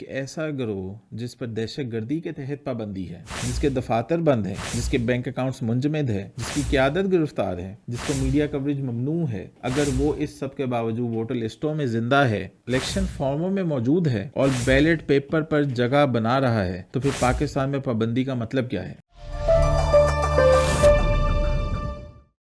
کہ ایسا گروہ جس پر دہشت گردی کے تحت پابندی ہے، جس کے دفاتر بند ہیں، جس کے بینک اکاؤنٹس منجمد ہے، جس کی قیادت گرفتار ہے، جس کو میڈیا کوریج ممنوع ہے، اگر وہ اس سب کے باوجود ووٹر لسٹوں میں زندہ ہے، الیکشن فارموں میں موجود ہے اور بیلٹ پیپر پر جگہ بنا رہا ہے، تو پھر پاکستان میں پابندی کا مطلب کیا ہے؟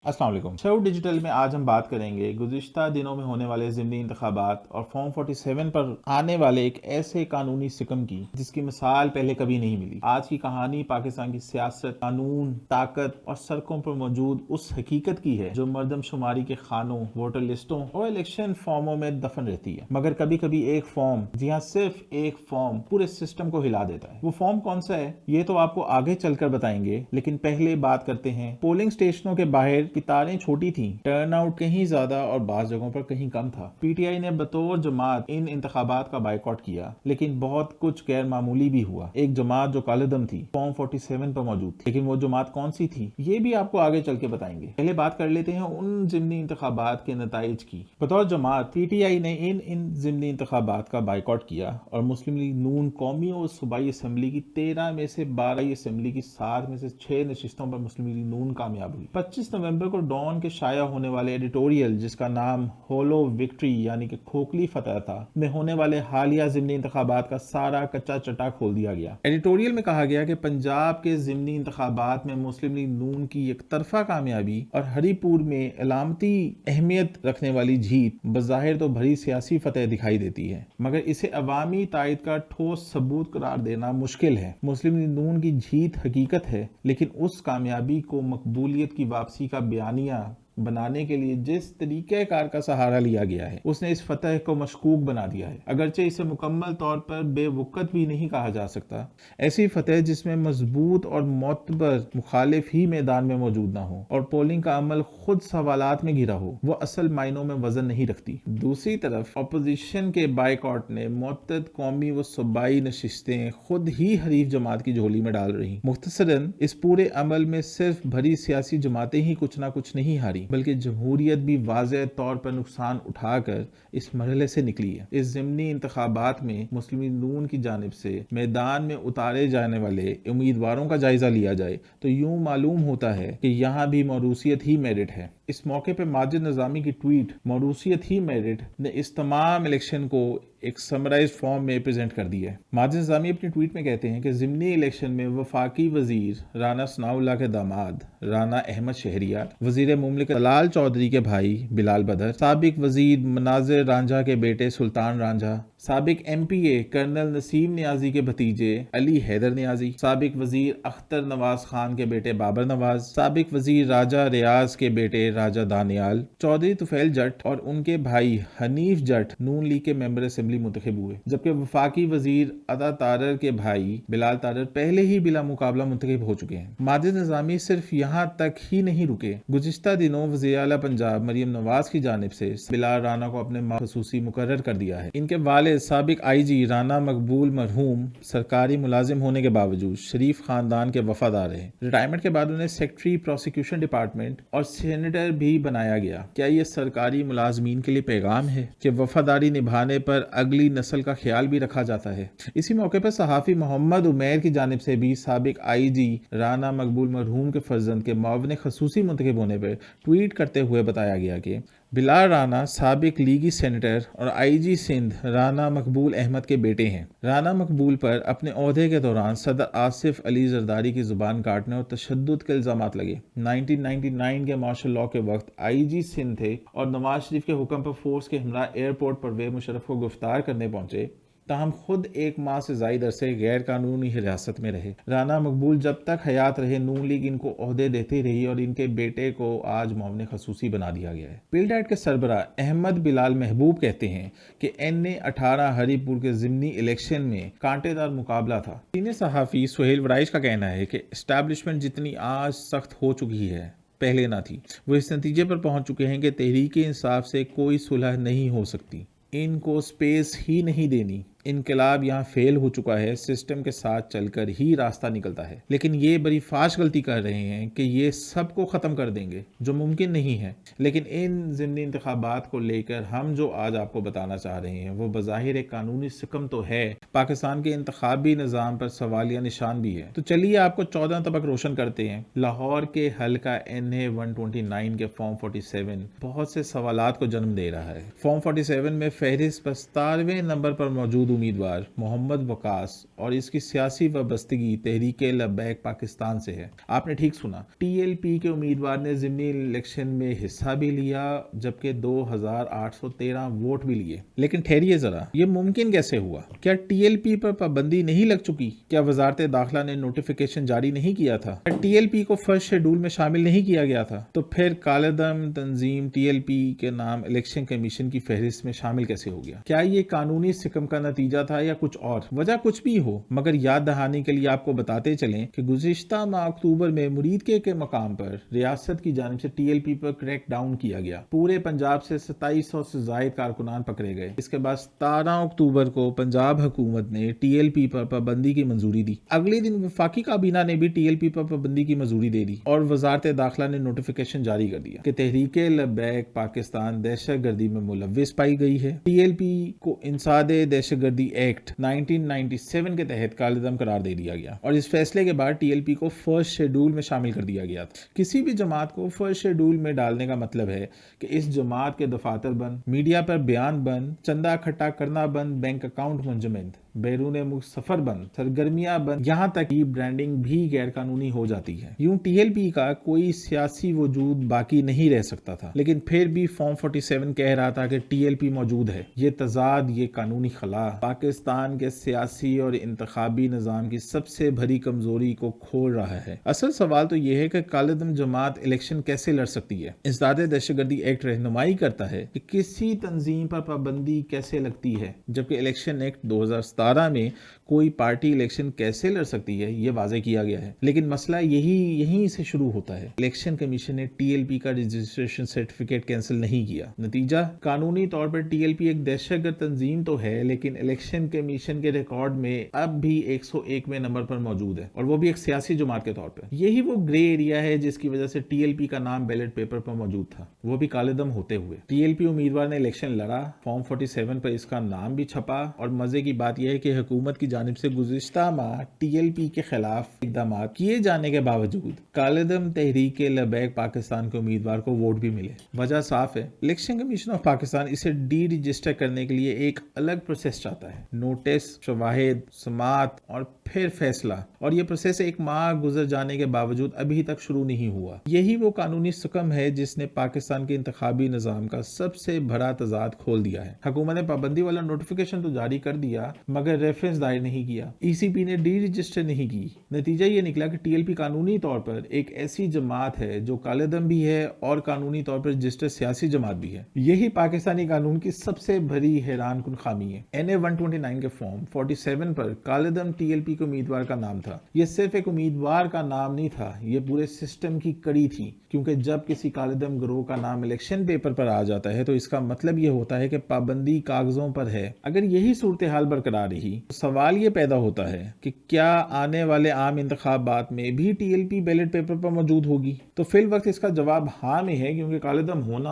السلام علیکم۔ شو ڈیجیٹل میں آج ہم بات کریں گے گزشتہ دنوں میں ہونے والے ضمنی انتخابات اور فارم 47 پر آنے والے ایک ایسے قانونی سکم کی جس کی مثال پہلے کبھی نہیں ملی۔ آج کی کہانی پاکستان کی سیاست، قانون، طاقت اور سڑکوں پر موجود اس حقیقت کی ہے جو مردم شماری کے خانوں، ووٹر لسٹوں اور الیکشن فارموں میں دفن رہتی ہے، مگر کبھی کبھی ایک فارم، جی ہاں صرف ایک فارم، پورے سسٹم کو ہلا دیتا ہے۔ وہ فارم کون سا ہے یہ تو آپ کو آگے چل کر بتائیں گے، لیکن پہلے بات کرتے ہیں پولنگ اسٹیشنوں کے باہر کی تاریں چھوٹی تھیں، ٹرن آؤٹ کہیں زیادہ اور بعض جگہوں پر کہیں کم تھا۔ پی ٹی آئی نے بطور جماعت ان انتخابات کا بائیکاٹ کیا، لیکن بہت کچھ غیر معمولی بھی ہوا۔ ایک جماعت جو کالعدم تھی، فارم 47 پر موجود تھی، لیکن وہ جماعت کون سی تھی یہ بھی آپ کو آگے چل کے بتائیں گے۔ پہلے بات کر لیتے ہیں ان ضمنی انتخابات کے نتائج کی۔ بطور جماعت پی ٹی آئی نے ان ضمنی انتخابات کا بائیکاٹ کیا اور مسلم لیگ نون قومی اور صوبائی اسمبلی کی 13 میں سے 12 اسمبلی کی 7 میں سے 6 نشستوں پر مسلم لیگ نون کامیاب ہوئی۔ 25 نومبر کو ڈان کے شائع ہونے والے ایڈیٹوریل جس کا نام ہولو وکٹری یعنی کہ کھوکھلی فتح تھا میں ہونے والے حالیہ ضمنی انتخابات کا سارا کچا چٹا کھول دیا گیا۔ ایڈیٹوریل میں کہا گیا کہ پنجاب کے ضمنی انتخابات میں مسلم لیگ نون کی یک طرفہ کامیابی اور ہری پور میں علامتی اہمیت رکھنے والی جیت بظاہر تو بڑی سیاسی فتح دکھائی دیتی ہے، مگر اسے عوامی تائید کا ٹھوس ثبوت قرار دینا مشکل ہے۔ مسلم لیگ نون کی جیت حقیقت ہے، لیکن اس کامیابی کو مقبولیت کی واپسی کا بیانیہ بنانے کے لیے جس طریقہ کار کا سہارا لیا گیا ہے اس نے اس فتح کو مشکوک بنا دیا ہے، اگرچہ اسے مکمل طور پر بے وقت بھی نہیں کہا جا سکتا۔ ایسی فتح جس میں مضبوط اور معتبر مخالف ہی میدان میں موجود نہ ہو اور پولنگ کا عمل خود سوالات میں گھرا ہو، وہ اصل معنوں میں وزن نہیں رکھتی۔ دوسری طرف اپوزیشن کے بائیکاٹ نے متعدد قومی و صوبائی نشستیں خود ہی حریف جماعت کی جھولی میں ڈال رہی۔ مختصراً اس پورے عمل میں صرف بڑی سیاسی جماعتیں ہی کچھ نہ کچھ نہیں ہاری، بلکہ جمہوریت بھی واضح طور پر نقصان اٹھا کر اس مرحلے سے نکلی ہے۔ اس ضمنی انتخابات میں مسلم لیگ نون کی جانب سے میدان میں اتارے جانے والے امیدواروں کا جائزہ لیا جائے تو یوں معلوم ہوتا ہے کہ یہاں بھی موروثیت ہی میرٹ ہے۔ اس موقع پہ ماجد نظامی کی ٹویٹ موروثیت ہی میرٹ نے اس تمام الیکشن کو ایک سمرائز فارم میں پریزنٹ کر دی ہے۔ ماجد نظامی اپنی ٹویٹ میں کہتے ہیں کہ ضمنی الیکشن میں وفاقی وزیر رانا ثناء اللہ کے داماد رانا احمد شہریار، وزیر مملکت طلال چودھری کے بھائی بلال بدر، سابق وزیر مناظر رانجھا کے بیٹے سلطان رانجھا، سابق ایم پی اے کرنل نسیم نیازی کے بھتیجے علی حیدر نیازی، سابق وزیر اختر نواز خان کے بیٹے بابر نواز، سابق وزیر راجہ ریاض کے بیٹے راجہ دانیال، چودھری طفیل جٹ اور ان کے بھائی حنیف جٹ نون لیگ کے ممبر اسمبلی منتخب ہوئے، جبکہ وفاقی وزیر عطا تارر کے بھائی بلال تارر پہلے ہی بلا مقابلہ منتخب ہو چکے ہیں۔ ماجد نظامی صرف یہاں تک ہی نہیں رکے، گزشتہ دنوں وزیر اعلیٰ پنجاب مریم نواز کی جانب سے بلال رانا کو اپنے خصوصی مقرر کر دیا ہے۔ ان کے والد سابق آئی جی رانا مقبول مرحوم سرکاری ملازم ہونے کے باوجود شریف خاندان کے وفادار رہے۔ ریٹائرمنٹ کے بعد انہیں سیکرٹری پروسیکیوشن ڈپارٹمنٹ اور سینیٹر بھی بنایا گیا۔ کیا یہ سرکاری ملازمین کے لیے پیغام ہے کہ وفاداری نبھانے پر اگلی نسل کا خیال بھی رکھا جاتا ہے؟ اسی موقع پر صحافی محمد عمیر کی جانب سے بھی سابق آئی جی رانا مقبول مرحوم کے فرزند کے معاون خصوصی منتخب ہونے پر ٹویٹ کرتے ہوئے بتایا گیا کہ بلال رانا سابق لیگی سینیٹر اور آئی جی سندھ رانا مقبول احمد کے بیٹے ہیں۔ رانا مقبول پر اپنے عہدے کے دوران صدر آصف علی زرداری کی زبان کاٹنے اور تشدد کے الزامات لگے۔ 1999 کے مارشل لاء کے وقت آئی جی سندھ تھے اور نواز شریف کے حکم پر فورس کے ہمراہ ایئرپورٹ پرویز مشرف کو گرفتار کرنے پہنچے، تاہم خود ایک ماہ سے زائد عرصے غیر قانونی حراست میں رہے۔ رانا مقبول جب تک حیات رہے نون لیگ ان کو عہدے دیتی رہی اور ان کے بیٹے کو آج معاون خصوصی بنا دیا گیا ہے۔ پیل ڈیٹ کے سربراہ احمد بلال محبوب کہتے ہیں کہ این اے 18 ہری پور کے ضمنی الیکشن میں کانٹے دار مقابلہ تھا۔ سینئر صحافی سہیل ورائش کا کہنا ہے کہ اسٹیبلشمنٹ جتنی آج سخت ہو چکی ہے پہلے نہ تھی، وہ اس نتیجے پر پہنچ چکے ہیں کہ تحریک انصاف سے کوئی صلح نہیں ہو سکتی، ان کو سپیس ہی نہیں دینی، انقلاب یہاں فیل ہو چکا ہے، سسٹم کے ساتھ چل کر ہی راستہ نکلتا ہے، لیکن یہ بڑی فاش غلطی کر رہے ہیں کہ یہ سب کو ختم کر دیں گے، جو ممکن نہیں ہے۔ لیکن ان ضمنی انتخابات کو لے کر ہم جو آج آپ کو بتانا چاہ رہے ہیں وہ بظاہر ایک قانونی سکم تو ہے، پاکستان کے انتخابی نظام پر سوالیہ نشان بھی ہے۔ تو چلیے آپ کو 14 طبق روشن کرتے ہیں۔ لاہور کے حلقہ NA 129 کے فارم 47 بہت سے سوالات کو جنم دے رہا ہے۔ فارم 47 میں فہرست پر 17ویں نمبر پر موجود امیدوار محمد وقاص اور اس کی سیاسی وابستگی تحریک لبیک پاکستان سے ہے۔ آپ نے ٹھیک سنا، TLP کے امیدوار نے ضمنی الیکشن میں حصہ بھی لیا، جبکہ 2813 ووٹ بھی لیے۔ لیکن ٹھہریے ذرا، یہ ممکن کیسے ہوا؟ کیا TLP پر پابندی نہیں لگ چکی؟ کیا وزارت داخلہ نے نوٹیفیکیشن جاری نہیں کیا تھا؟ کیا TLP کو فرسٹ شیڈول میں شامل نہیں کیا گیا تھا؟ تو پھر کالعدم تنظیم TLP کے نام الیکشن کمیشن کی فہرست میں شامل کیسے ہو گیا؟ کیا یہ قانونی سکم کا نتیجہ تھا یا کچھ اور؟ وجہ کچھ بھی ہو، مگر یاد دہانی کے لیے آپ کو بتاتے چلیں کہ گزشتہ ماہ اکتوبر میں مرید کے مقام پر ریاست کی جانب سے TLP پر کریک ڈاؤن کیا گیا۔ پورے پنجاب سے 2700 سے زائد کارکنان پکڑے گئے۔ اس کے بعد 17 اکتوبر کو پنجاب حکومت نے TLP پر پابندی کی منظوری دی۔ اگلے دن وفاقی کابینہ نے بھی TLP پر پابندی کی منظوری دے دی اور وزارت داخلہ نے نوٹیفیکیشن جاری کر دیا کہ تحریک لبیک پاکستان دہشت گردی میں ملوث پائی گئی ہے۔ TLP کو انسداد دہشت گردی ایکٹ 1997 کے تحت کالعدم قرار دے دیا گیا اور اس فیصلے کے بعد TLP کو فرسٹ شیڈول میں شامل کر دیا گیا تھا۔ کسی بھی جماعت کو فرسٹ شیڈول میں ڈالنے کا مطلب ہے کہ اس جماعت کے دفاتر بند، میڈیا پر بیان بند، چندہ اکٹھا کرنا بند، بینک اکاؤنٹ منجمد، بیرون ملک سفر بند، سرگرمیاں بند، یہاں تک کہ برانڈنگ بھی غیر قانونی ہو جاتی ہے۔ یوں TLP کا کوئی سیاسی وجود باقی نہیں رہ سکتا تھا، لیکن پھر بھی فارم 47 کہہ رہا تھا کہ TLP موجود ہے۔ یہ تضاد، یہ قانونی خلا پاکستان کے سیاسی اور انتخابی نظام کی سب سے بڑی کمزوری کو کھول رہا ہے۔ اصل سوال تو یہ ہے کہ کالعدم جماعت الیکشن کیسے لڑ سکتی ہے؟ انسداد دہشت گردی ایکٹ رہنمائی کرتا ہے کہ کسی تنظیم پر پابندی کیسے لگتی ہے، جبکہ الیکشن ایکٹ 2017 میں کوئی پارٹی الیکشن کیسے لڑ سکتی ہے یہ واضح کیا گیا ہے۔ لیکن مسئلہ یہیں سے شروع ہوتا ہے۔ الیکشن کمیشن نے TLP کا رجسٹریشن سرٹیفکیٹ کینسل نہیں کیا۔ نتیجہ، قانونی طور پر TLP ایک دہشت گرد تنظیم تو ہے، لیکن الیکشن کمیشن کے ریکارڈ میں اب بھی 101ویں نمبر پر موجود ہے، اور وہ بھی ایک سیاسی جماعت کے طور پر۔ یہی وہ گرے ایریا ہے جس کی وجہ سے TLP کا نام بیلٹ پیپر پر موجود تھا، وہ بھی کالعدم ہوتے ہوئے۔ TLP امیدوار نے الیکشن لڑا، فارم 47 پر اس کا نام بھی چھپا، اور مزے کی بات یہ ہے کہ حکومت کی جانب سے گزشتہ ماہ TLP کے خلاف اقدامات کیے جانے کے باوجود کالعدم تحریک لبیک پاکستان کے امیدوار کو ووٹ بھی ملے۔ وجہ صاف ہے، الیکشن کمیشن آف پاکستان اسے ڈی رجسٹر کرنے کے لیے ایک الگ پروسیس چاہتا ہے، نوٹس، شواہد، سماعت اور پھر فیصلہ، اور یہ پروسیس ایک ماہ گزر جانے کے باوجود ابھی تک شروع نہیں ہوا۔ یہی وہ قانونی سکم ہے جس نے پاکستان کے انتخابی نظام کا سب سے بڑا تضاد کھول دیا ہے۔ حکومت نے پابندی والا نوٹیفیکیشن تو جاری کر دیا، مگر ریفرنس دائر نہیں کیا، ECP نے ڈی رجسٹر نہیں کی۔ نتیجہ یہ نکلا کہ TLP قانونی طور پر ایک ایسی جماعت ہے جو کالعدم بھی ہے اور قانونی طور پر رجسٹر سیاسی جماعت بھی ہے۔ یہی پاکستانی قانون کی سب سے بڑی حیران کن خامی ہے۔ NA 129 کے فارم 47 پر کالعدم TLP کے امیدوار کا نام تھا۔ یہ صرف ایک امیدوار کا نام نہیں تھا، یہ پورے سسٹم کی کڑی تھی، کیونکہ جب کسی کالعدم گروہ کا نام الیکشن پیپر پر آ جاتا ہے تو اس کا مطلب یہ ہوتا ہے کہ پابندی کاغذوں پر ہے۔ اگر یہی صورتحال برقرار رہی تو سوال یہ پیدا ہوتا ہے کہ کیا آنے والے عام انتخابات میں بھی TLP بیلٹ پیپر پر موجود ہوگی؟ تو فی الوقت اس کا جواب ہاں میں ہے، کیونکہ کالعدم ہونا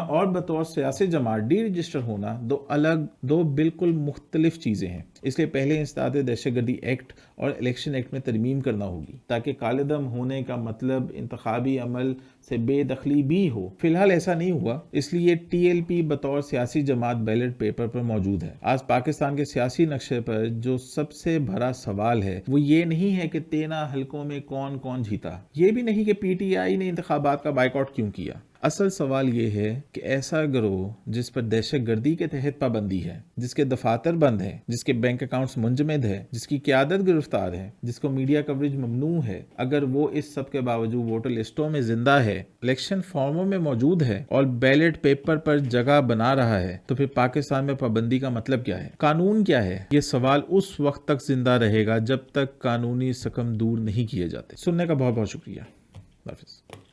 اور بطور سیاسی جماعت ڈی رجسٹر ہونا دو بالکل مختلف چیزیں ہیں۔ اس لیے پہلے انسداد دہشت گردی ایکٹ اور الیکشن ایکٹ میں ترمیم کرنا ہوگی تاکہ کالعدم ہونے کا مطلب انتخابی عمل سے بے دخلی بھی ہو۔ فی الحال ایسا نہیں ہوا، اس لیے TLP بطور سیاسی جماعت بیلٹ پیپر پر موجود ہے۔ آج پاکستان کے سیاسی نقشے پر جو سب سے بڑا سوال ہے وہ یہ نہیں ہے کہ 13 حلقوں میں کون جیتا، یہ بھی نہیں کہ PTI نے انتخابات کا بائیکاٹ کیوں کیا۔ اصل سوال یہ ہے کہ ایسا گروہ جس پر دہشت گردی کے تحت پابندی ہے، جس کے دفاتر بند ہیں، جس کے بینک اکاؤنٹس منجمد ہے، جس کی قیادت گرفتار ہے، جس کو میڈیا کوریج ممنوع ہے، اگر وہ اس سب کے باوجود ووٹر لسٹوں میں زندہ ہے، الیکشن فارموں میں موجود ہے اور بیلٹ پیپر پر جگہ بنا رہا ہے، تو پھر پاکستان میں پابندی کا مطلب کیا ہے؟ قانون کیا ہے؟ یہ سوال اس وقت تک زندہ رہے گا جب تک قانونی سکم دور نہیں کیے جاتے۔ سننے کا بہت بہت شکریہ۔ اللہ حافظ۔